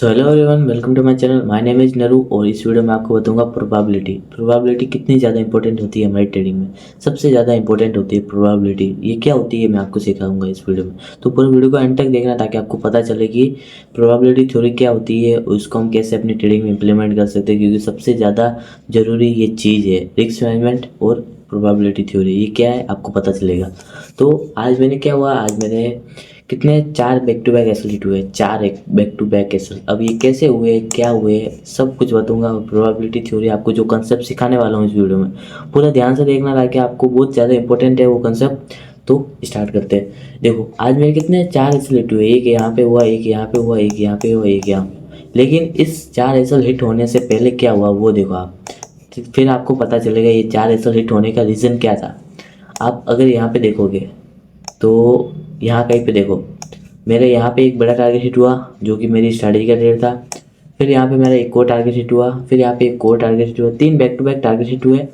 So hello everyone, welcome to my channel. My name is Naru और इस video में आपको बताऊंगा प्रोबेबिलिटी कितनी ज़्यादा इंपॉर्टेंट होती है हमारी ट्रेडिंग में। सबसे ज़्यादा इंपॉर्टेंट होती है प्रोबेबिलिटी। ये क्या होती है मैं आपको सिखाऊंगा इस वीडियो में, तो पूरे वीडियो को एंड तक देखना ताकि आपको पता चले कि प्रोबेबिलिटी थ्योरी क्या होती है और उसको हम कैसे अपनी ट्रेडिंग में इंप्लीमेंट कर सकते हैं, क्योंकि सबसे ज़्यादा ज़रूरी ये चीज़ है, रिस्क मैनेजमेंट और प्रोबेबिलिटी थ्योरी। ये क्या है आपको पता चलेगा। तो आज मैंने क्या हुआ, आज मैंने कितने 4 back to back SL hit हुए, 4 एक बैक टू बैक एसल। अब ये कैसे हुए, क्या हुए, सब कुछ बताऊंगा। प्रोबेबिलिटी थ्योरी आपको जो कंसेप्ट सिखाने वाला हूँ इस वीडियो में, पूरा ध्यान से देखना ताकि आपको बहुत ज़्यादा इंपॉर्टेंट है वो कंसेप्ट। तो स्टार्ट करते हैं। देखो आज मेरे कितने 4 एसल हिट हुए, एक यहाँ पे हुआ, एक यहाँ पे हुआ, एक यहाँ पे हुआ, एक यहाँ पे। लेकिन इस 4 एसल हिट होने से पहले क्या हुआ वो देखो आप, फिर आपको पता चलेगा ये 4 एसल हिट होने का रीज़न क्या था। आप अगर यहाँ पे देखोगे तो यहाँ कहीं पे देखो, मेरे यहाँ पे एक बड़ा टारगेट हिट हुआ जो कि मेरी स्ट्रैटेजी का ट्रेड था। फिर यहाँ पे मेरा एक और टारगेट हिट हुआ, फिर यहाँ पे एक और टारगेट हिट हुआ, 3 back to back target hit हुए।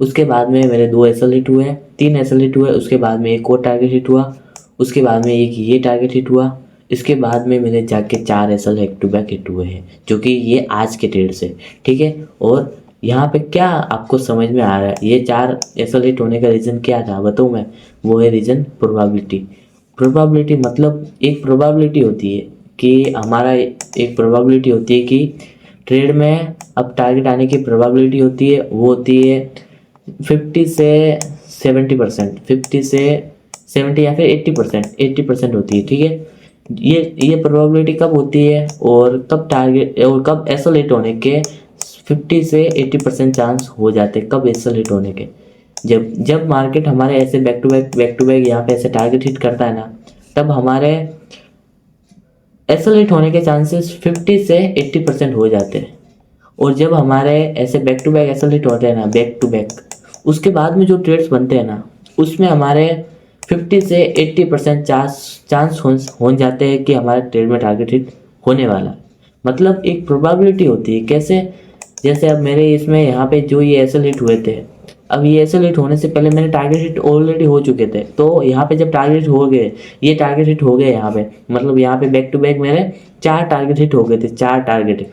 उसके बाद में मेरे 2 एसल हिट हुए, 3 एसल हिट हुए। उसके बाद में एक और टारगेट हिट हुआ, उसके बाद में एक ये टारगेट हिट हुआ। इसके बाद में मेरे जाके 4 SL back to back hit हुए हैं, जो कि ये आज के ट्रेड से, ठीक है। और यहाँ पे क्या आपको समझ में आ रहा है, ये 4 एसल हिट होने का रीज़न क्या था बताऊँ मैं। वो है रीज़न प्रोबेबिलिटी। प्रोबेबिलिटी मतलब एक प्रोबेबिलिटी होती है कि हमारा, एक प्रोबेबिलिटी होती है कि ट्रेड में अब टारगेट आने की प्रोबेबिलिटी होती है, वो होती है 50 से 70%, 50 से 70 या फिर 80%, 80% होती है, ठीक है। ये प्रोबेबिलिटी कब होती है और कब टारगेट और कब एसल हिट होने के 50 से 80% चांस हो जाते हैं, कब एसल हिट होने के। जब जब मार्केट हमारे ऐसे बैक टू बैक यहाँ पे ऐसे टारगेट हिट करता है ना, तब हमारे एसल हिट होने के चांसेस 50 से 80% हो जाते हैं। और जब हमारे ऐसे back to back SL hit होते हैं ना, बैक टू बैक, उसके बाद में जो ट्रेड्स बनते हैं ना, उसमें हमारे 50 से 80% चांस हो जाते हैं कि हमारे ट्रेड में टारगेट हिट होने वाला है। मतलब एक प्रोबेबिलिटी होती है। कैसे, जैसे अब मेरे इसमें यहाँ पे जो ये एसल हिट हुए थे, अब ये एसल हिट होने से पहले मेरे टारगेट हिट ऑलरेडी हो चुके थे। तो यहाँ पे जब टारगेट हो गए, ये टारगेट हिट हो गए यहाँ पे, मतलब यहाँ पे बैक टू बैक मेरे 4 टारगेट हिट हो गए थे, 4 टारगेट।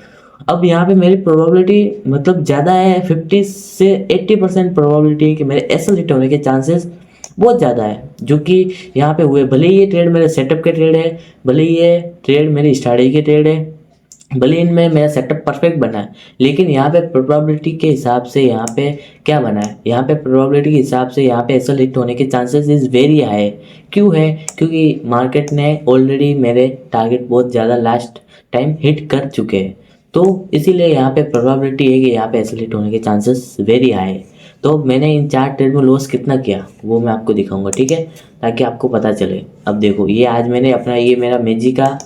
अब यहाँ पे मेरी प्रोबेबिलिटी मतलब ज़्यादा है, 50 से 80% प्रोबेबिलिटी है कि मेरे एसल हिट होने के चांसेस बहुत ज़्यादा है, जो कि यहाँ पे हुए। भले ही ये ट्रेड मेरे सेटअप के ट्रेड है, भले ही ये ट्रेड मेरी स्ट्रैटेजी के ट्रेड है, भले इनमें मेरा सेटअप परफेक्ट बना है, लेकिन यहाँ पे प्रोबेबिलिटी के हिसाब से यहाँ पे क्या बना है, यहाँ पे प्रोबेबिलिटी के हिसाब से यहाँ पे एसल हिट होने के चांसेस इज़ वेरी हाई। क्यों है, क्योंकि मार्केट ने ऑलरेडी मेरे टारगेट बहुत ज़्यादा लास्ट टाइम हिट कर चुके हैं। तो इसीलिए यहाँ पे प्रोबेबिलिटी है कि यहाँ पे एसल हिट होने के चांसेस वेरी हाई है। तो मैंने इन 4 ट्रेड में लॉस कितना किया वो मैं आपको दिखाऊंगा, ठीक है, ताकि आपको पता चले। अब देखो ये आज मैंने अपना, ये मेरा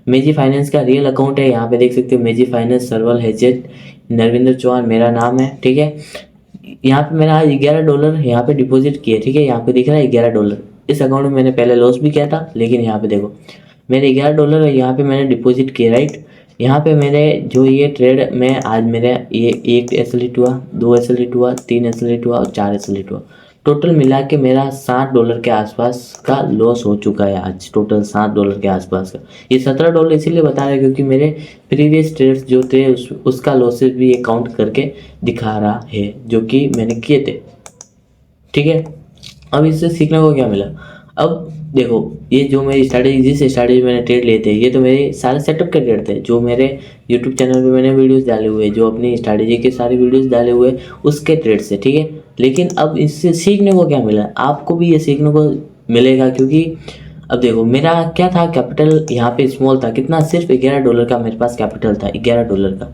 मेजी फाइनेंस का रियल अकाउंट है। यहाँ पे देख सकते हो मेजी फाइनेंस सर्वल हेजेट नरविंदर चौहान मेरा नाम है, ठीक है। यहाँ पे मैंने आज $11 यहाँ पे डिपॉजिट किए, ठीक है। यहाँ पे दिख रहा है $11। इस अकाउंट में मैंने पहले लॉस भी किया था, लेकिन यहाँ पे देखो मेरे $11 यहाँ पे मैंने डिपॉजिट किए, राइट। यहाँ पे मेरे जो ये ट्रेड में आज मेरे ये एक एसल हिट हुआ, 2 एसल हिट हुआ, 3 एसल हिट हुआ और 4 एसल हिट हुआ। टोटल मिला के मेरा $7 के आसपास का लॉस हो चुका है आज, टोटल $7 के आसपास का। ये $17 इसीलिए बता रहा है क्योंकि मेरे प्रीवियस ट्रेड्स जो थे उसका लॉसेस भी ये काउंट करके दिखा रहा है, जो कि मैंने किए थे, ठीक है। अब इससे सीखने को क्या मिला। अब देखो ये जो मेरी स्ट्रैटेजी, जिस स्ट्रैटेजी मैंने ट्रेड लिए थे, ये तो मेरे सारे सेटअप के ट्रेड थे, जो मेरे यूट्यूब चैनल पे मैंने वीडियोस डाले हुए, जो अपनी स्ट्रैटेजी के सारी वीडियोस डाले हुए उसके ट्रेड से, ठीक है। लेकिन अब इससे सीखने को क्या मिला, आपको भी ये सीखने को मिलेगा, क्योंकि अब देखो मेरा क्या था, कैपिटल यहाँ पे स्मॉल था, कितना, सिर्फ $11 का मेरे पास कैपिटल था, $11 का।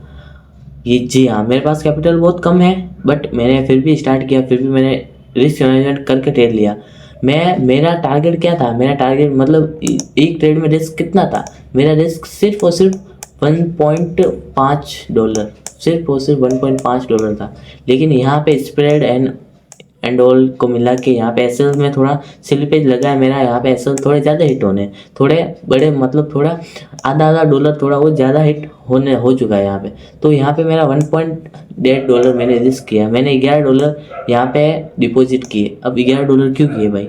ये जी हाँ, मेरे पास कैपिटल बहुत कम है, बट मैंने फिर भी स्टार्ट किया, फिर भी मैंने रिस्क मैनेजमेंट करके ट्रेड लिया। मेरा टारगेट क्या था, मेरा टारगेट मतलब एक ट्रेड में रिस्क कितना था, मेरा रिस्क सिर्फ और सिर्फ $1.5, सिर्फ और सिर्फ $1.5 था। लेकिन यहाँ पे स्प्रेड एंड ऑल को मिला के यहाँ पे एसएल में थोड़ा स्लिपेज लगा है मेरा, यहाँ पे एसएल थोड़े ज़्यादा हिट होने, थोड़े बड़े मतलब थोड़ा आधा डॉलर थोड़ा वो ज़्यादा हिट होने हो चुका है यहाँ पे। तो यहाँ पे मेरा $1.8 मैंने रिस्क किया, मैंने $11 यहाँ पे डिपॉजिट किए। अब $11 क्यों किए भाई,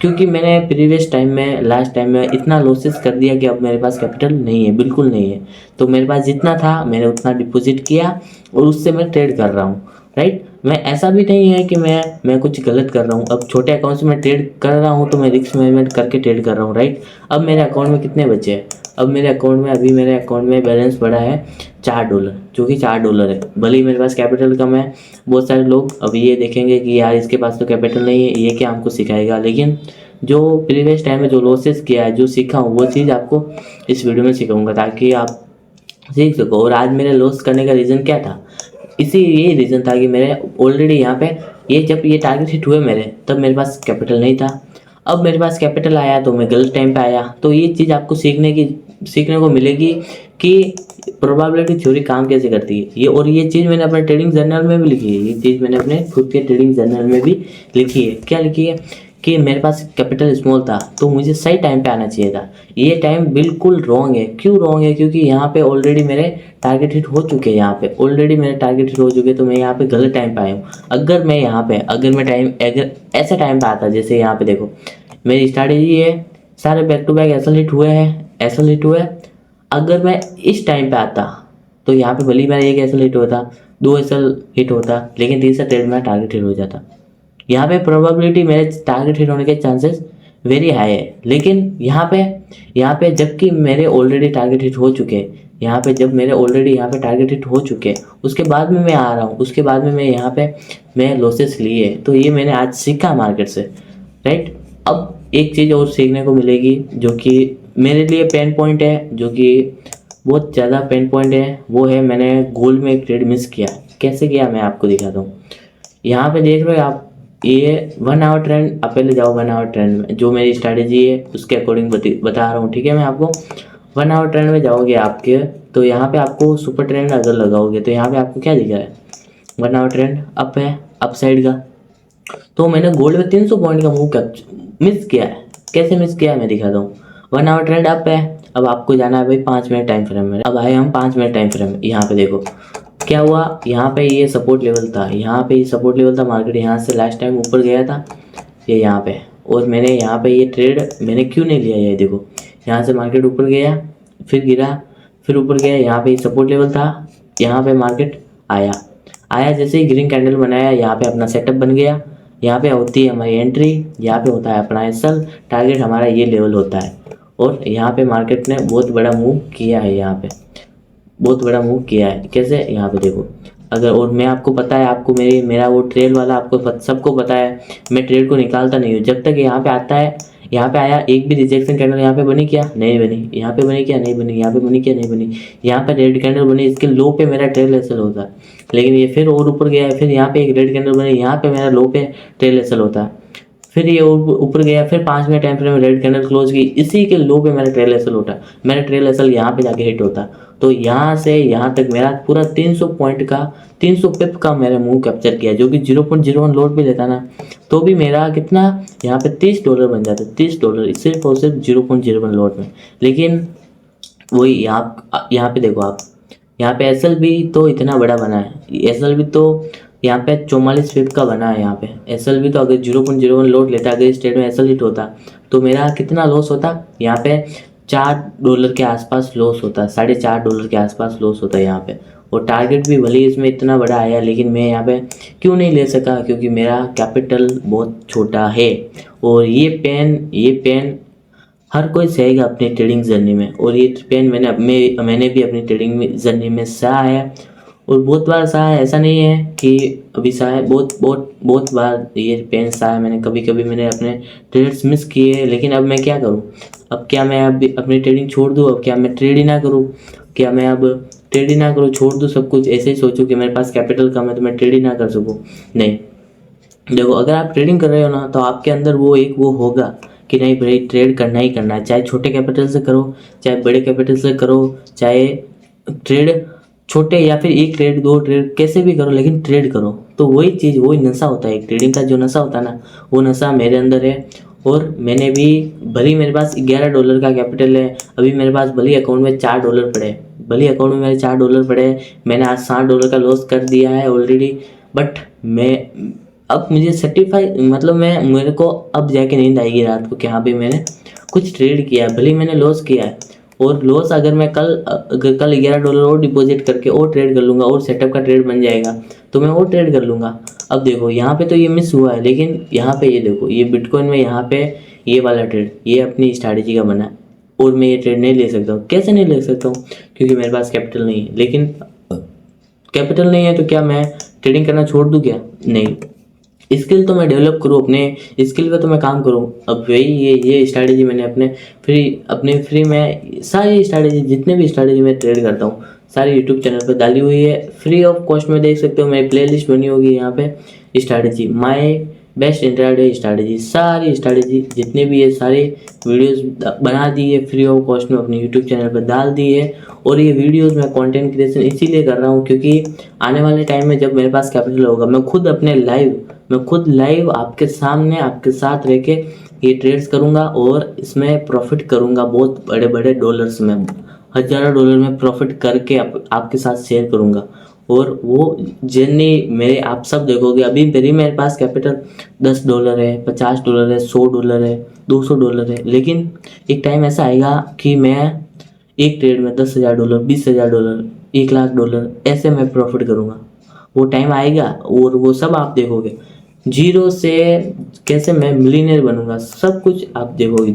क्योंकि मैंने प्रीवियस टाइम में, लास्ट टाइम में इतना लॉसेस कर दिया कि अब मेरे पास कैपिटल नहीं है, बिल्कुल नहीं है। तो मेरे पास जितना था मैंने उतना डिपॉजिट किया और उससे मैं ट्रेड कर रहा हूँ, राइट। मैं ऐसा भी नहीं है कि मैं कुछ गलत कर रहा हूँ। अब छोटे अकाउंट से मैं ट्रेड कर रहा हूँ तो मैं रिस्क मैनेजमेंट करके ट्रेड कर रहा हूँ, राइट। अब मेरे अकाउंट में कितने बचे हैं? अब मेरे अकाउंट में, अभी मेरे अकाउंट में बैलेंस पड़ा है $4, जो कि $4 है। भले ही मेरे पास कैपिटल कम है। बहुत सारे लोग अब ये देखेंगे कि यार इसके पास तो कैपिटल नहीं है, ये क्या हमको सिखाएगा। लेकिन जो प्रीवियस टाइम में जो लॉसेस किया है, जो सीखा हूँ, वो चीज़ आपको इस वीडियो में सिखाऊंगा ताकि आप सीख सको। और आज मेरे लॉस करने का रीज़न क्या था? यही रीज़न था कि मेरे ऑलरेडी यहाँ पे जब ये टारगेट हिट हुए मेरे, तब मेरे पास कैपिटल नहीं था। अब मेरे पास कैपिटल आया तो मैं गलत टाइम पे आया। तो ये चीज़ आपको सीखने को मिलेगी कि प्रोबेबिलिटी थ्योरी काम कैसे करती है ये। और ये चीज़ मैंने अपने ट्रेडिंग जर्नल में भी लिखी है। ये चीज़ मैंने अपने खुद के ट्रेडिंग जर्नल में भी लिखी है। क्या लिखी है? कि मेरे पास कैपिटल स्मॉल था तो मुझे सही टाइम पे आना चाहिए था। ये टाइम बिल्कुल रॉन्ग है। क्यों रॉन्ग है? क्योंकि यहाँ पे ऑलरेडी मेरे टारगेट हिट हो चुके हैं। यहाँ पे ऑलरेडी मेरे टारगेट हिट हो चुके, तो मैं यहाँ पे गलत टाइम पे आया हूँ। अगर मैं यहाँ पे अगर ऐसा टाइम पे आता, जैसे यहाँ पे देखो मेरी स्ट्रैटेजी है, सारे back to back SL hit हुए हैं, एसल हिट हुए। अगर मैं इस टाइम पे आता तो यहाँ पे भले ही मेरा एक एसल हिट होता, 2 एसल हिट होता, लेकिन तीसरा ट्रेड में टारगेट हिट हो जाता। यहाँ पे प्रोबेबिलिटी मेरे टारगेट हिट होने के चांसेस वेरी हाई है। लेकिन यहाँ पे जबकि मेरे ऑलरेडी टारगेट हिट हो चुके, यहाँ पे जब मेरे ऑलरेडी यहाँ पे टारगेट हिट हो चुके, उसके बाद में मैं आ रहा हूँ, उसके बाद में मैं यहाँ पे मैं लॉसेस लिए। तो ये मैंने आज सीखा मार्केट से, राइट। अब एक चीज़ और सीखने को मिलेगी जो कि मेरे लिए पेन पॉइंट है, जो कि बहुत ज़्यादा पेन पॉइंट है। वो है मैंने गोल्ड में एक ट्रेड मिस किया। कैसे किया मैं आपको दिखाता हूँ। यहाँ पे देख रहे हो आप, ये 1 आवर ट्रेंड। आप पहले जाओ 1 आवर ट्रेंड में, जो मेरी स्ट्रैटेजी है उसके अकॉर्डिंग बता रहा हूँ, ठीक है। मैं आपको 1 आवर ट्रेंड में जाओगे आपके, तो यहाँ पे आपको सुपर ट्रेंड अगर लगाओगे तो यहाँ पे आपको क्या दिख रहा है? 1 आवर ट्रेंड अप है, अप साइड का। तो मैंने गोल्ड में 300 पॉइंट का मूव मिस किया है। कैसे मिस किया है मैं दिखाता हूँ। 1 आवर ट्रेंड अप है। अब आपको जाना है भाई 5 मिनट टाइम फ्रेम में। अब आए हम 5 मिनट टाइम फ्रेम में। यहाँ पे देखो क्या हुआ। यहाँ पे ये सपोर्ट लेवल था, यहाँ पे ये सपोर्ट लेवल था। मार्केट यहाँ से लास्ट टाइम ऊपर गया था, ये यहाँ पे। और मैंने यहाँ पे ये ट्रेड मैंने क्यों नहीं लिया? ये देखो, यहाँ से मार्केट ऊपर गया, फिर गिरा, फिर ऊपर गया। यहाँ पे सपोर्ट लेवल था, यहाँ पे मार्केट आया जैसे ही ग्रीन कैंडल बनाया, यहाँ पे अपना सेटअप बन गया। यहाँ पे होती है हमारी एंट्री, यहाँ पे होता है अपना एसल, टारगेट हमारा ये लेवल होता है। और यहाँ पे मार्केट ने बहुत बड़ा मूव किया है, यहाँ पे बहुत बड़ा मूव किया है। कैसे? यहाँ पे देखो। अगर, और मैं आपको पता है, आपको मेरा वो ट्रेल वाला आपको सबको पता है, मैं ट्रेड को निकालता नहीं हूँ जब तक यहाँ पे आता है। यहाँ पे आया, एक भी रिजेक्शन कैंडल यहाँ पे बनी क्या? नहीं बनी। यहाँ पे बनी क्या? नहीं बनी। यहाँ पे बनी क्या? नहीं बनी। यहाँ पे रेड कैंडल बनी, इसके लो पे मेरा ट्रेल एसल होता है। लेकिन ये फिर और ऊपर गया है, फिर यहाँ पे एक रेड कैंडल बनी, यहाँ पे मेरा लो पे ट्रेल एसल होता है। फिर ये ऊपर गया, फिर 5 मिनट टाइम फ्रेम में रेड कैंडल क्लोज की, इसी के लो पे मेरा ट्रेल एसल होता। मेरा ट्रेल एसल यहाँ पे जाके हिट होता। तो यहाँ से यहाँ तक मेरा पूरा 300 पॉइंट का, 300 पिप का मैंने मूव कैप्चर किया, जो कि 0.01 लोड भी लेता ना तो भी मेरा कितना यहाँ पे $30 बन जाता। $30 सिर्फ और सिर्फ 0.01 लोड में। लेकिन वही यहाँ पे देखो आप, यहाँ पे एसएल भी तो इतना बड़ा बना है। एसएल भी तो यहाँ पे 44 पिप का बना है। यहाँ पे एसएल भी तो अगर 0.01 लोड लेता, अगर इस ट्रेड में एसएल हिट होता तो मेरा कितना लॉस होता? यहाँ पे $4 के आसपास लॉस होता, $4.5 के आसपास लॉस होता है यहाँ पे। और टारगेट भी भले इसमें इतना बड़ा आया, लेकिन मैं यहाँ पे क्यों नहीं ले सका? क्योंकि मेरा कैपिटल बहुत छोटा है। और ये पेन हर कोई सहेगा अपनी ट्रेडिंग जर्नी में। और ये पेन मैंने भी अपनी ट्रेडिंग जर्नी में सहा है, और बहुत बार सहा है। ऐसा नहीं है कि अभी सहा है, बहुत बार ये पेन सहा है मैंने। कभी कभी मैंने अपने ट्रेड्स मिस किए, लेकिन अब मैं क्या करूँ? अब क्या मैं अब अपनी ट्रेडिंग छोड़ दूँ? अब क्या मैं ट्रेड ही ना करूँ? क्या मैं अब ट्रेड ही ना करूँ, छोड़ दूँ सब कुछ, ऐसे ही सोचूँ कि मेरे पास कैपिटल कम है तो मैं ट्रेड ही ना कर सकूँ? नहीं। देखो, अगर आप ट्रेडिंग कर रहे हो ना, तो आपके अंदर वो होगा कि नहीं भाई ट्रेड करना ही करना है। चाहे छोटे कैपिटल से करो, चाहे बड़े कैपिटल से करो, चाहे ट्रेड छोटे या फिर 1 ट्रेड 2 ट्रेड कैसे भी करो, लेकिन ट्रेड करो। तो वही चीज़, वही नशा होता है। एक ट्रेडिंग का जो नशा होता है ना, वो नशा मेरे अंदर है। और मैंने भी, भले ही मेरे पास $11 का कैपिटल है, अभी मेरे पास भले ही अकाउंट में $4 पड़े, भले अकाउंट में मेरे $4 पड़े, मैंने आज $60 का लॉस कर दिया है ऑलरेडी। बट अब मुझे सेटिफाई मतलब मेरे को अब जाके नींद आएगी रात को कि हाँ भाई मैंने कुछ ट्रेड किया है, भले ही मैंने लॉस किया है, और लॉस अगर मैं अगर कल $11 और डिपॉजिट करके और ट्रेड कर लूँगा और सेटअप का ट्रेड बन जाएगा तो मैं और ट्रेड कर लूँगा। अब देखो यहाँ पे तो ये मिस हुआ है, लेकिन यहाँ पे ये देखो ये बिटकॉइन में यहाँ पे ये वाला ट्रेड ये अपनी स्ट्रैटेजी का बना है, और मैं ये ट्रेड नहीं ले सकता हूँ। कैसे नहीं ले सकता हूँ? क्योंकि मेरे पास कैपिटल नहीं है। लेकिन कैपिटल नहीं है तो क्या मैं ट्रेडिंग करना छोड़ दूँ क्या? नहीं, स्किल तो मैं डेवलप करूँ, अपने स्किल पे तो मैं काम करूँ। अब वही ये स्ट्रैटेजी मैंने अपने फ्री में सारी स्ट्रैटेजी जितने भी स्ट्रैटेजी मैं ट्रेड करता हूँ सारी यूट्यूब चैनल पे डाली हुई है, फ्री ऑफ कॉस्ट में देख सकते हो। मेरी प्लेलिस्ट बनी होगी यहाँ पे strategy my best intraday strategy, सारी स्ट्रैटेजी जितने भी है सारी वीडियोस बना दी है फ्री ऑफ कॉस्ट में, अपने यूट्यूब चैनल पर डाल दी है। और ये वीडियोस मैं कंटेंट क्रिएशन इसीलिए कर रहा हूँ क्योंकि आने वाले टाइम में जब मेरे पास कैपिटल होगा मैं खुद लाइव आपके सामने आपके साथ रह के ये ट्रेड्स करूँगा और इसमें प्रॉफिट करूँगा। बहुत बड़े बड़े डॉलर्स में, हज़ारों डॉलर में प्रॉफिट करके आपके साथ शेयर करूँगा। और वो जर्नी मेरे आप सब देखोगे। अभी मेरे पास कैपिटल $10 है, $50 है, $100 है, $200 है, लेकिन एक टाइम ऐसा आएगा कि मैं एक ट्रेड में $10,000, $20,000, $1,00,000 ऐसे मैं प्रॉफिट करूँगा। वो टाइम आएगा और वो सब आप देखोगे। जीरो से कैसे मैं मिलीनियर बनूंगा सब कुछ आप देखोगे।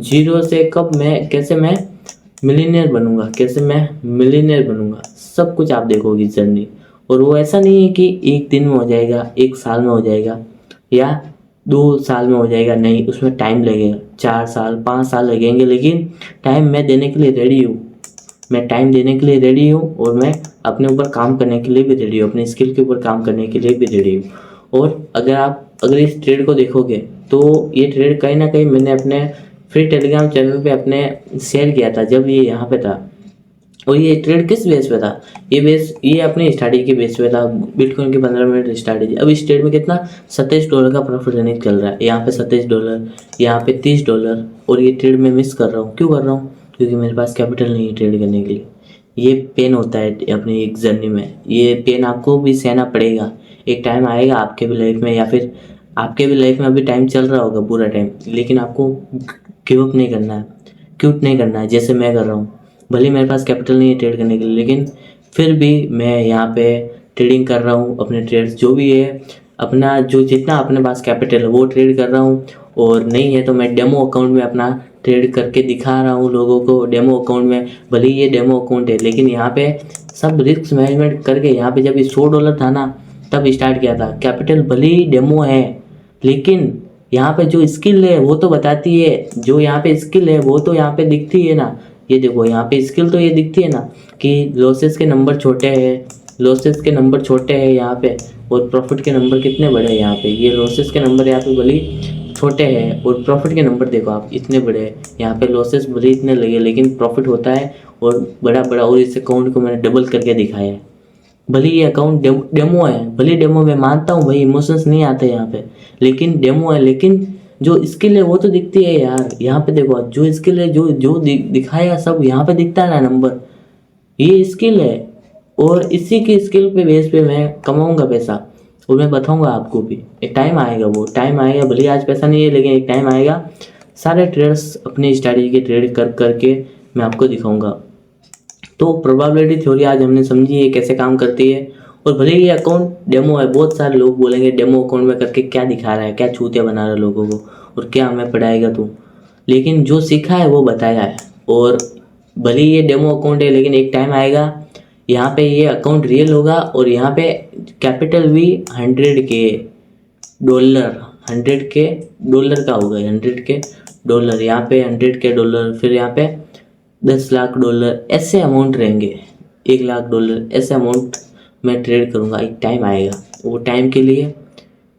जीरो से कैसे मैं मिलीनियर बनूंगा सब कुछ आप देखोगे जर्नी। और वो ऐसा नहीं है कि एक दिन में हो जाएगा, एक साल में हो जाएगा या 2 साल में हो जाएगा। नहीं, उसमें टाइम लगेगा, 4 साल 5 साल लगेंगे, लेकिन टाइम मैं देने के लिए रेडी हूँ। और मैं अपने ऊपर काम करने के लिए भी रेडी हूँ, अपने स्किल के ऊपर काम करने के लिए भी रेडी हूँ। और अगर इस ट्रेड को देखोगे तो ये ट्रेड कहीं ना कहीं मैंने अपने फ्री टेलीग्राम चैनल पे अपने शेयर किया था जब ये यहाँ पे था। और ये ट्रेड किस बेस पे था? ये अपनी स्ट्रैटेजी के बेस पे था, बिटकॉइन की 15 मिनट स्ट्रैटेजी। अब इस ट्रेड में कितना $27 का प्रॉफिट अर्निंग चल रहा है, यहाँ पे $27, यहाँ पे $30। और ये ट्रेड मैं मिस कर रहा हूँ। क्यों कर रहा हूँ? क्योंकि मेरे पास कैपिटल नहीं है ट्रेड करने के लिए। ये पेन होता है अपनी एक जर्नी में, ये पेन आपको भी सहना पड़ेगा। एक टाइम आएगा आपके भी लाइफ में, या फिर आपके भी लाइफ में अभी टाइम चल रहा होगा बुरा टाइम, लेकिन आपको गिव अप नहीं करना है, क्विट नहीं करना है जैसे मैं कर रहा हूँ। भले मेरे पास कैपिटल नहीं है ट्रेड करने के लिए, लेकिन फिर भी मैं यहाँ पे ट्रेडिंग कर रहा हूँ। अपने ट्रेड्स जो भी है अपना जो जितना अपने पास कैपिटल है वो ट्रेड कर रहा हूँ। और नहीं है तो मैं डेमो अकाउंट में अपना ट्रेड करके दिखा रहा हूँ लोगों को। डेमो अकाउंट में भले ये डेमो अकाउंट है, लेकिन यहाँ पे सब रिस्क मैनेजमेंट करके यहाँ पे जब ये $100 था ना तब स्टार्ट किया था। कैपिटल भले ही डेमो है, लेकिन यहाँ पे जो स्किल है वो तो बताती है, जो यहाँ पे स्किल है वो तो यहाँ पे दिखती है ना। ये देखो यहाँ पे स्किल तो ये दिखती है ना कि लॉसेस के नंबर छोटे हैं यहाँ पे, और प्रॉफिट के नंबर कितने बड़े हैं यहाँ पे। ये लॉसेस के नंबर यहाँ पे भले छोटे हैं और प्रॉफिट के नंबर देखो आप इतने बड़े हैं। यहाँ पे लॉसेस भले इतने लगे लेकिन प्रॉफिट होता है और बड़ा। और इस अकाउंट को मैंने डबल करके दिखाया है। भले ये अकाउंट डेमो है, भले डेमो मैं मानता हूँ भाई, इमोशंस नहीं आते यहाँ पे, लेकिन डेमो है, लेकिन जो स्किल है वो तो दिखती है यार। यहाँ पे देखो जो स्किल है जो दिखाएगा सब यहाँ पे दिखता है ना नंबर, ये स्किल है। और इसी की स्किल पे बेस पे मैं कमाऊंगा पैसा, और मैं बताऊंगा आपको भी। एक टाइम आएगा, वो टाइम आएगा, भले आज पैसा नहीं है लेकिन एक टाइम आएगा सारे ट्रेडर्स अपनी स्ट्रैटेजी के ट्रेड करके मैं आपको दिखाऊंगा। तो प्रोबेबिलिटी थ्योरी आज हमने समझी है कैसे काम करती है। और भले ये अकाउंट डेमो है, बहुत सारे लोग बोलेंगे डेमो अकाउंट में करके क्या दिखा रहा है, क्या छूतिया बना रहा है लोगों को, और क्या हमें पढ़ाएगा तू। लेकिन जो सीखा है वो बताया है। और भले ये डेमो अकाउंट है, लेकिन एक टाइम आएगा यहाँ पे ये अकाउंट रियल होगा, और यहाँ पे कैपिटल भी $100K का होगा। $100K, यहाँ पे $100K, फिर यहाँ पे $10,00,000 ऐसे अमाउंट रहेंगे, $1,00,000 ऐसे अमाउंट मैं ट्रेड करूँगा। एक टाइम आएगा, वो टाइम के लिए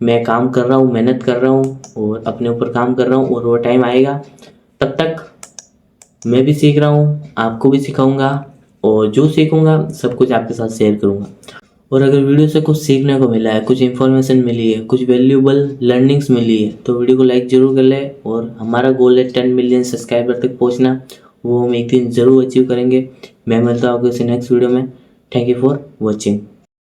मैं काम कर रहा हूँ, मेहनत कर रहा हूँ और अपने ऊपर काम कर रहा हूँ, और वो टाइम आएगा। तब तक मैं भी सीख रहा हूँ, आपको भी सिखाऊंगा, और जो सीखूंगा सब कुछ आपके साथ शेयर करूँगा। और अगर वीडियो से कुछ सीखने को मिला है, कुछ इन्फॉर्मेशन मिली है, कुछ वैल्यूएबल लर्निंग्स मिली है, तो वीडियो को लाइक ज़रूर कर ले। और हमारा गोल है 10 मिलियन सब्सक्राइबर तक पहुँचना, वो हम एक दिन ज़रूर अचीव करेंगे। मैं मिलता हूँ आपको किसी नेक्स्ट वीडियो में। Thank you for watching.